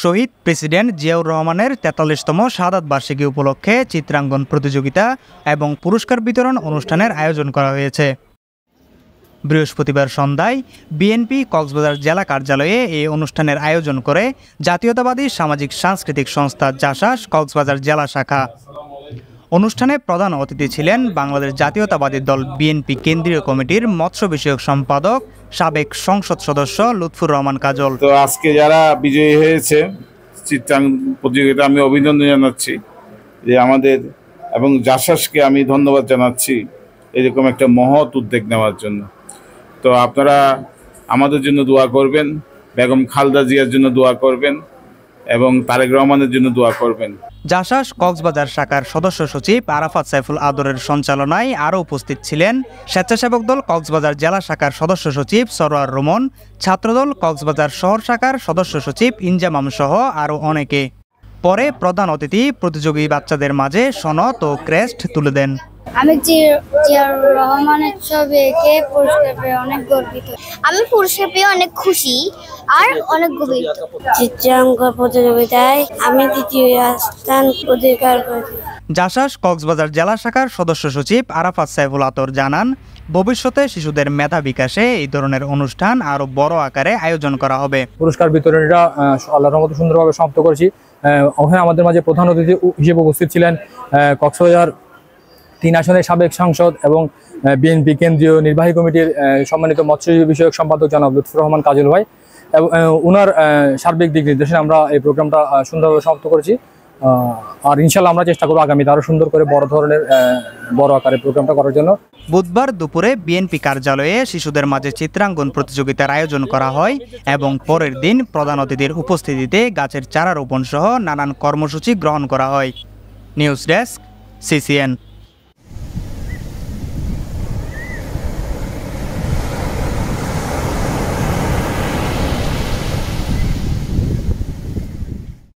শহীদ president Ziaur রহমানের ৪৩তম শাহাদাত বার্ষিকী উপলক্ষে চিত্রাঙ্কন প্রতিযোগিতা এবং পুরস্কার বিতরণ অনুষ্ঠানের আয়োজন করা হয়েছে। বৃহস্পতিবার সন্ধ্যায় বিএনপি কক্সবাজার জেলা কার্যালয়ে এই অনুষ্ঠানের আয়োজন করে জাতীয়তাবাদী সামাজিক সাংস্কৃতিক সংস্থা জাসাস কক্সবাজার জেলা শাখা। অনুষ্ঠানে প্রধান অতিথি ছিলেন বাংলাদেশ জাতীয়তাবাদী দল বিএনপি কেন্দ্রীয় কমিটির মৎস্য বিষয়ক সম্পাদক সাবেক সংসদ সদস্য লুৎফুর রহমান কাজল। তো আজকে যারা বিজয়ী হয়েছে চিত্রাঙ্কন প্রতিযোগিতা আমি অভিনন্দন জানাচ্ছি যে আমাদের এবং জাসাসকে আমি ধন্যবাদ জানাচ্ছি এরকম একটা মহৎ উদ্যোগ নেওয়ার জন্য। তো আপনারা আমাদের জন্য দোয়া করবেন, বেগম খালেদা জিয়ার জন্য দোয়া করবেন এবং তারেক রহমানের জন্য দোয়া করবেন। জাসাস কক্সবাজার শাখার সদস্য সচিব আরাফাত সাইফুল আদরের সঞ্চালনায় আরও উপস্থিত ছিলেন স্বেচ্ছাসেবক দল কক্সবাজার জেলা শাখার সদস্য সচিব সরোয়ার রোমন, ছাত্রদল কক্সবাজার শহর শাখার সদস্য সচিব ইনজামাম সহ আরও অনেকে। পরে প্রধান অতিথি প্রতিযোগী বাচ্চাদের মাঝে সনদ ও ক্রেস্ট তুলে দেন। আমি জিয়াউর রহমানের ছবি এঁকে পুরস্কার পেয়ে অনেক গর্বিত। আমি পুরস্কার পেয়ে অনেক খুশি আর অনেক গর্বিত। চিত্রাঙ্কন প্রতিযোগিতায় আমি দ্বিতীয় স্থান অধিকার করেছি। জাসাস কক্সবাজার জেলা শাখার সদস্য সচিব আরাফাত সাইফুল আতর জানান, ভবিষ্যতে শিশুদের মেধা বিকাশে এই ধরনের অনুষ্ঠান আরো বড় আকারে আয়োজন করা হবে। পুরস্কার বিতরণীরা আল্লাহর রহমতে সুন্দরভাবে সমাপ্ত করেছি। ওখানে আমাদের মাঝে প্রধান অতিথি হিসেবে উপস্থিত ছিলেন কক্সবাজার ৩ আসনের সাবেক সাংসদ এবং বিএনপি কেন্দ্রীয় নির্বাহী কমিটির সম্মানিত মৎস্য বিষয়ক সম্পাদক জনাব লুৎফুর রহমান কাজল ভাই। এবং ওনার সার্বিক দিক নির্দেশনা আমরা এই প্রোগ্রামটা সুন্দরভাবে সমাপ্ত করেছি। আর ইনশাল্লাহ আমরা চেষ্টা করবো আগামীতে আরও সুন্দর করে বড় আকারে প্রোগ্রামটা করার জন্য। বুধবার দুপুরে বিএনপি কার্যালয়ে শিশুদের মাঝে চিত্রাঙ্কন প্রতিযোগিতার আয়োজন করা হয় এবং পরের দিন প্রধান অতিথির উপস্থিতিতে গাছের চারা রোপণ সহ নানান কর্মসূচি গ্রহণ করা হয়। News desk, CCN।